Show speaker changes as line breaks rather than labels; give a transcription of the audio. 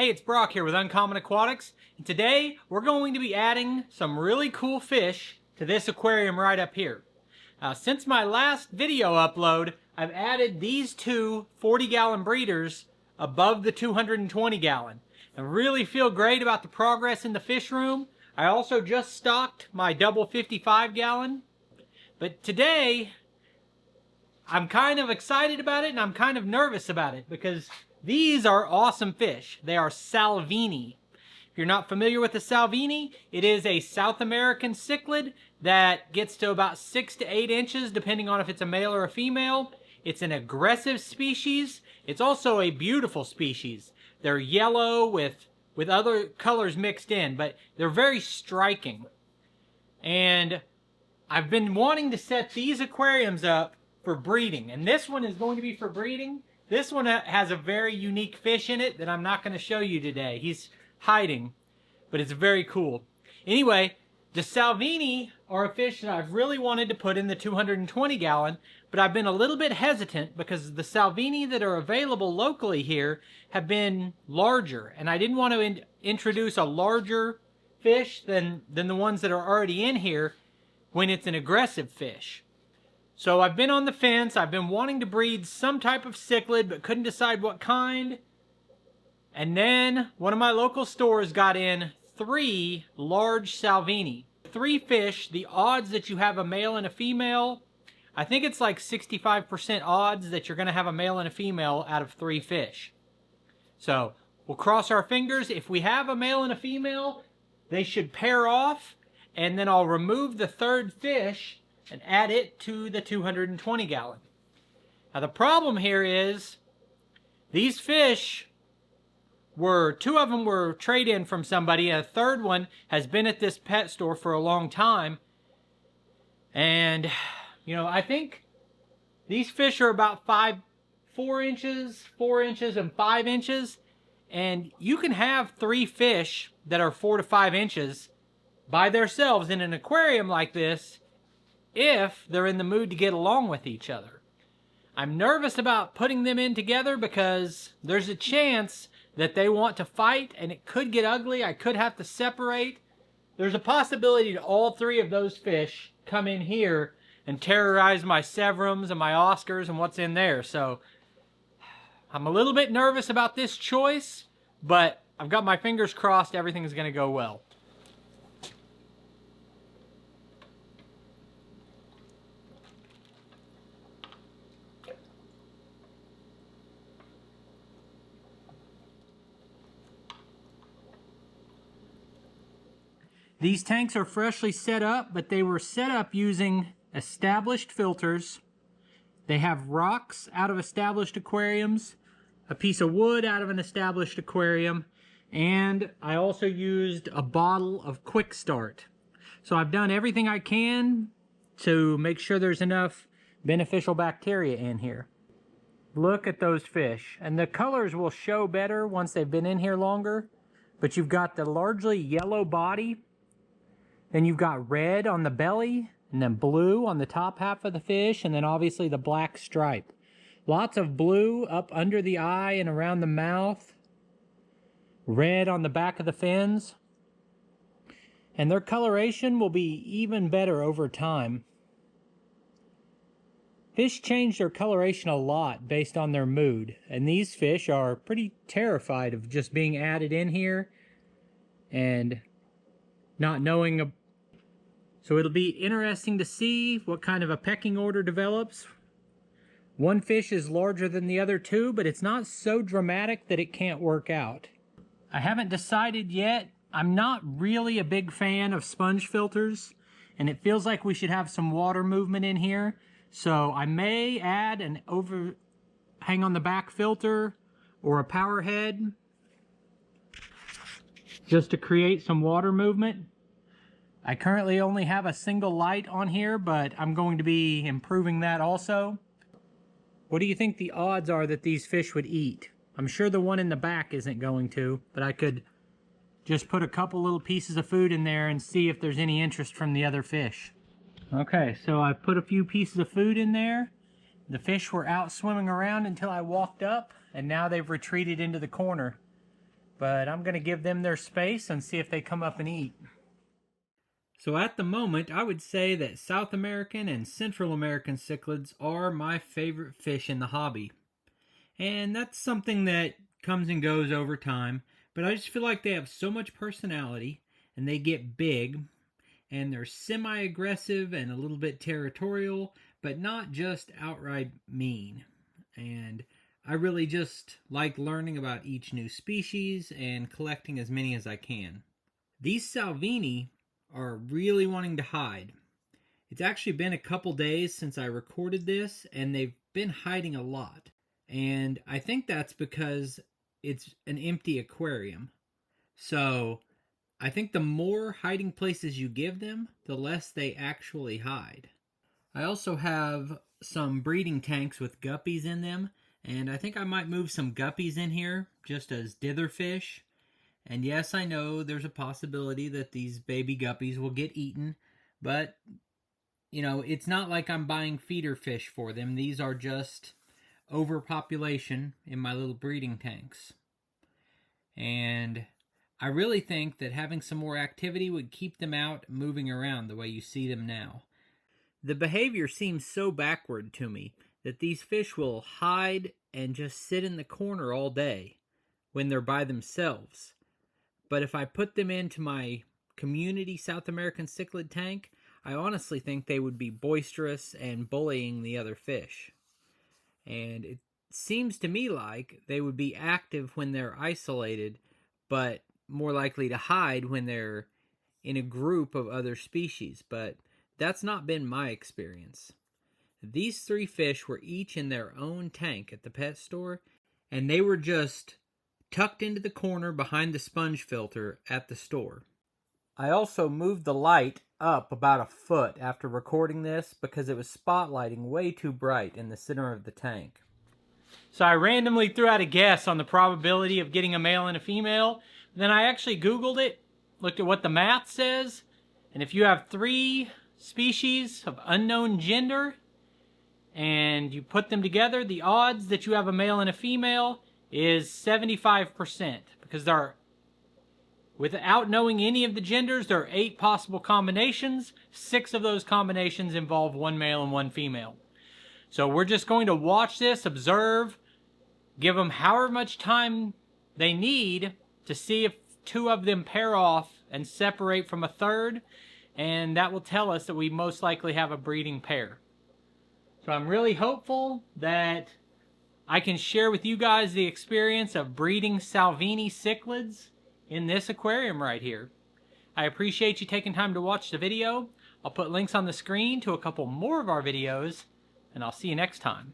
Hey, it's Brock here with Uncommon Aquatics, and today we're going to be adding some really cool fish to this aquarium right up here. Since my last video upload, I've added these two 40-gallon breeders above the 220-gallon. I really feel great about the progress in the fish room. I also just stocked my double 55-gallon, but today I'm kind of excited about it and I'm kind of nervous about it because these are awesome fish. They are Salvini. If you're not familiar with the Salvini, it is a South American cichlid that gets to about 6 to 8 inches depending on if it's a male or a female. It's an aggressive species. It's also a beautiful species. They're yellow with other colors mixed in, but they're very striking. And I've been wanting to set these aquariums up for breeding, and this one is going to be for breeding. This one has a very unique fish in it that I'm not going to show you today. He's hiding, but it's very cool. Anyway, the Salvini are a fish that I've really wanted to put in the 220-gallon, but I've been a little bit hesitant because the Salvini that are available locally here have been larger, and I didn't want to introduce a larger fish than the ones that are already in here when it's an aggressive fish. So I've been on the fence. I've been wanting to breed some type of cichlid, but couldn't decide what kind. And then one of my local stores got in 3 large Salvini. 3 fish, the odds that you have a male and a female, I think it's like 65% odds that you're going to have a male and a female out of 3 fish. So we'll cross our fingers. If we have a male and a female, they should pair off, and then I'll remove the 3rd fish and add it to the 220-gallon. Now the problem here is these fish were, 2 of them were trade-in from somebody, and a 3rd one has been at this pet store for a long time. And, you know, I think these fish are about 4 inches, and 5 inches. And you can have 3 fish that are 4 to 5 inches by themselves in an aquarium like this if they're in the mood to get along with each other. I'm nervous about putting them in together because there's a chance that they want to fight and it could get ugly. I could have to separate. There's a possibility that all 3 of those fish come in here and terrorize my Severums and my Oscars and what's in there. So I'm a little bit nervous about this choice, but I've got my fingers crossed everything's going to go well. These tanks are freshly set up, but they were set up using established filters. They have rocks out of established aquariums, a piece of wood out of an established aquarium, and I also used a bottle of Quick Start. So I've done everything I can to make sure there's enough beneficial bacteria in here. Look at those fish, and the colors will show better once they've been in here longer, but you've got the largely yellow body. Then you've got red on the belly, and then blue on the top half of the fish, and then obviously the black stripe. Lots of blue up under the eye and around the mouth. Red on the back of the fins. And their coloration will be even better over time. Fish change their coloration a lot based on their mood, and these fish are pretty terrified of just being added in here and not knowing. So it'll be interesting to see what kind of a pecking order develops. One fish is larger than the other 2, but it's not so dramatic that it can't work out. I haven't decided yet. I'm not really a big fan of sponge filters, and it feels like we should have some water movement in here. So I may add an overhang on the back filter or a power head just to create some water movement. I currently only have a single light on here, but I'm going to be improving that also. What do you think the odds are that these fish would eat? I'm sure the one in the back isn't going to, but I could just put a couple little pieces of food in there and see if there's any interest from the other fish. Okay, so I put a few pieces of food in there. The fish were out swimming around until I walked up, and now they've retreated into the corner. but I'm going to give them their space and see if they come up and eat. So at the moment, I would say that South American and Central American cichlids are my favorite fish in the hobby. And that's something that comes and goes over time, but I just feel like they have so much personality, and they get big, and they're semi-aggressive and a little bit territorial, but not just outright mean. And I really just like learning about each new species and collecting as many as I can. These Salvini are really wanting to hide. It's actually been a couple days since I recorded this, and they've been hiding a lot. And I think that's because it's an empty aquarium. So I think the more hiding places you give them, the less they actually hide. I also have some breeding tanks with guppies in them, and I think I might move some guppies in here just as dither fish. And yes, I know there's a possibility that these baby guppies will get eaten, but you know, it's not like I'm buying feeder fish for them. These are just overpopulation in my little breeding tanks. And I really think that having some more activity would keep them out moving around the way you see them now. The behavior seems so backward to me that these fish will hide and just sit in the corner all day when they're by themselves. But if I put them into my community South American cichlid tank, I honestly think they would be boisterous and bullying the other fish. And it seems to me like they would be active when they're isolated, but more likely to hide when they're in a group of other species. But that's not been my experience. These three fish were each in their own tank at the pet store, and they were just tucked into the corner behind the sponge filter at the store. I also moved the light up about a foot after recording this because it was spotlighting way too bright in the center of the tank. So I randomly threw out a guess on the probability of getting a male and a female. Then I actually Googled it, looked at what the math says, and if you have 3 species of unknown gender and you put them together, the odds that you have a male and a female is 75%, because there are, without knowing any of the genders, there are 8 possible combinations. 6 of those combinations involve 1 male and 1 female. So we're just going to watch this, observe, give them however much time they need to see if 2 of them pair off and separate from a third, and that will tell us that we most likely have a breeding pair. So I'm really hopeful that I can share with you guys the experience of breeding Salvini cichlids in this aquarium right here. I appreciate you taking time to watch the video. I'll put links on the screen to a couple more of our videos, and I'll see you next time.